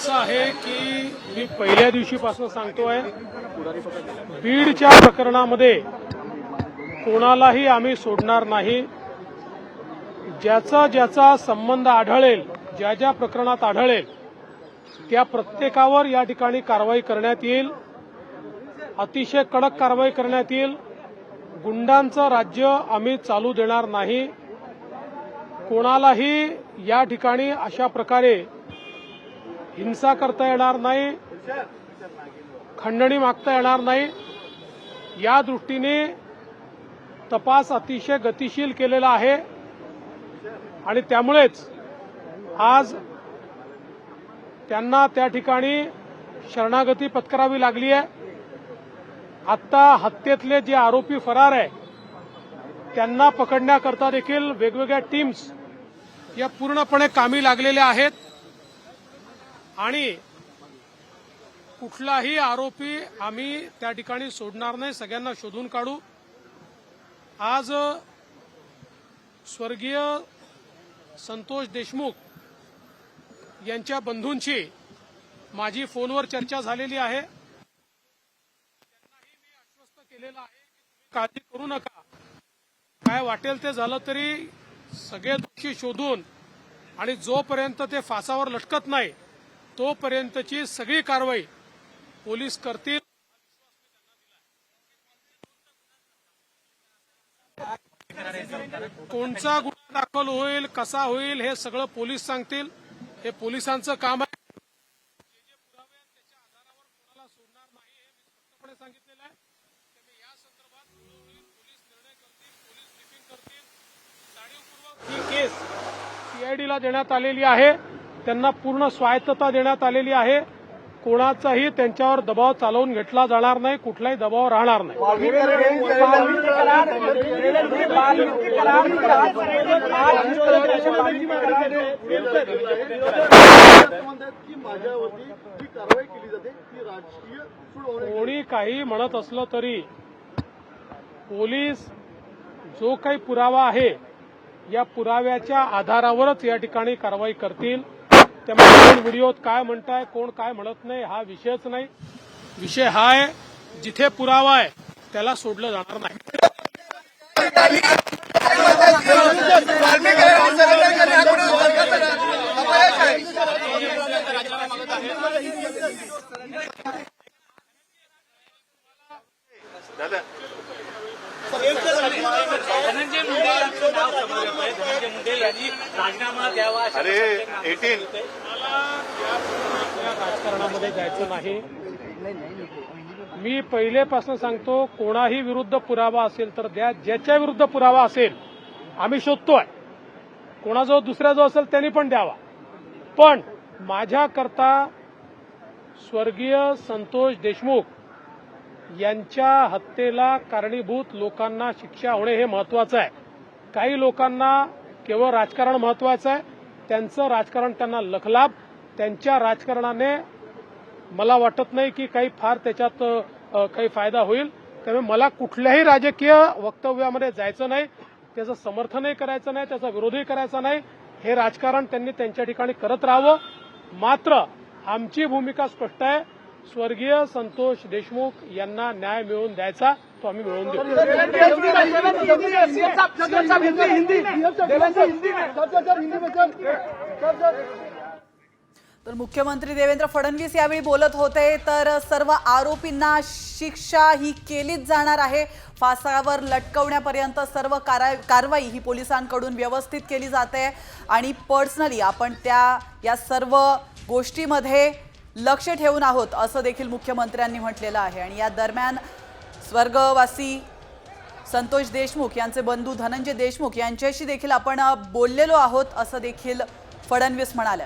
असं आहे की मी पहिल्या दिवशीपासून सांगतोय, बीडच्या प्रकरणामध्ये कोणालाही आम्ही सोडणार नाही। ज्याचा ज्याचा संबंध आढळेल, ज्या ज्या प्रकरणात आढळेल त्या प्रत्येकावर या ठिकाणी कारवाई करण्यात येईल। अतिशय कडक कारवाई करण्यात येईल। गुंडांचं राज्य आम्ही चालू देणार नाही। कोणालाही या ठिकाणी अशा प्रकारे हिंसा करता येणार नाही, खंडणी मागता येणार नाही। या दृष्टीने तपास अतिशय गतिशील केलेला आहे आणि त्यामुळेच आज त्यांना त्या ठिकाणी शरणागती पत्करावी लागली आहे। आता हत्येतले जे आरोपी फरार आहे त्यांना पकडण्याकरता देखील वेगवेगळ्या टीम्स या पूर्णपणे कामी लागलेल्या आहेत आणि कुठलाही आरोपी आम्ही त्या ठिकाणी सोडणार नाही, सगळ्यांना शोधून काढू। आज स्वर्गीय संतोष देशमुख यांच्या बंधूंची माझी फोनवर चर्चा झालेली आहे। त्यांनाही मी आश्वस्त केलेलं आहे की तुम्ही काळजी करू नका, काय वाटेल ते झालं तरी सगळे दोषी शोधून आणि जोपर्यंत ते फासावर लटकत नाही तोपर्यंतची सगळी कारवाई पोलीस करतील। कोणचा गुन्हा दाखल होईल, कसा होईल हे सगळं पोलीस सांगतील। हे पोलिसांचं काम आहे। जे जे पुरावे आहेत त्याच्या आधारावर कोणाला सोडणार नाही हे मी स्पष्टपणे सांगितलेलं आहे। त्यामुळे या संदर्भात वेळोवेळी पोलीस निर्णय करतील, पोलीस ब्रीफिंग करतील। जाणीवपूर्वक ही केस सीआयडीला देण्यात आलेली आहे, त्यांना पूर्ण स्वायत्तता देण्यात आलेली आहे। कोणाचाही त्यांच्यावर दबाव चालवून घेतला जाणार नाही, कुठलाही दबाव राहणार नाही। कोणी काही म्हणत असलं तरी पोलीस जो काही पुरावा आहे या पुराव्याच्या आधारावरच या ठिकाणी कारवाई करतील। त्यामुळे व्हिडिओत काय म्हणताय, कोण काय म्हणत नाही हा विषयच नाही। विषय हा आहे जिथे पुरावा आहे त्याला सोडलं जाणार नाही। धनंजय मुंडे यांचं नाव समोर येतंय। धनंजय मुंडे यांनी राजीनामा द्यावा। मला या राजकारणामध्ये जायचं नाही। मी पहिलेपासून सांगतो, कोणाही विरुद्ध पुरावा असेल तर द्या, ज्याच्या विरुद्ध पुरावा असेल आम्ही शोधतोय। कोणाजवळ दुसऱ्याजवळ असेल त्यांनी पण द्यावा, पण माझ्याकरता स्वर्गीय संतोष देशमुख यांच्या हत्येला कारणीभूत लोकांना शिक्षा होणे हे महत्वाचं आहे। काही लोकांना केवळ राजकारण महत्वाचं आहे, त्यांचं राजकारण त्यांना लखलाभ, त्यांच्या राजकारणाने मला वाटत नाही की काही फार त्याच्यात काही फायदा होईल। त्यामुळे मला कुठल्याही राजकीय वक्तव्यामध्ये जायचं नाही, त्याचं समर्थनही करायचं नाही, त्याचा विरोधही करायचा नाही। हे राजकारण त्यांनी त्यांच्या ठिकाणी करत राहावं। मात्र आमची भूमिका स्पष्ट आहे, स्वर्गीय संतोष देशमुख यांना न्याय मिळवून द्यायचा, तो आम्ही मिळवून देऊ। तर मुख्यमंत्री देवेंद्र फडणवीस यावेळी बोलत होते, तर सर्व आरोपींना शिक्षा ही केलीच जाणार आहे। फासावर लटकवण्यापर्यंत सर्व कारवाई ही पोलिसांकडून व्यवस्थित केली जाते आणि पर्सनली आपण या सर्व गोष्टीमध्ये लक्ष ठेवून आहोत असं देखील मुख्यमंत्र्यांनी म्हटलेलं आहे। आणि या दरम्यान स्वर्गवासी संतोष देशमुख यांचे बंधू धनंजय देशमुख यांच्याशी देखील आपण बोललेलो आहोत असं देखील फडणवीस म्हणाले।